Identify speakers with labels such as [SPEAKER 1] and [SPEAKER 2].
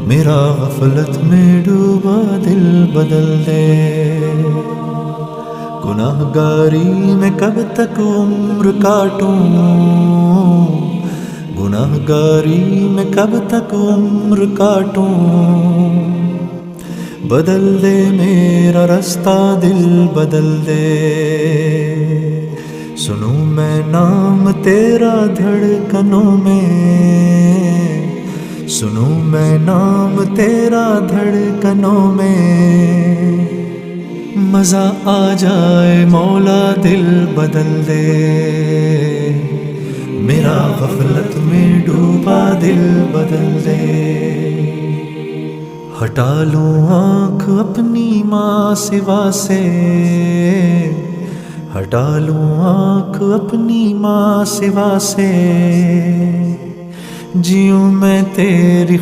[SPEAKER 1] میرا غفلت میں ڈوبا دل بدل دے، گناہ گاری میں کب تک عمر کاٹوں، گناہ گاری میں کب تک عمر کاٹوں، بدل دے میرا رستہ دل بدل دے، سنوں میں نام تیرا دھڑکنوں میں، سنوں میں نام تیرا دھڑکنوں میں، مزہ آ جائے مولا دل بدل دے، میرا غفلت میں ڈوبا دل بدل دے، ہٹا لوں آنکھ اپنی ماں سوا سے، ہٹا لوں آنکھ اپنی ماں سوا سے، جیوں میں تیری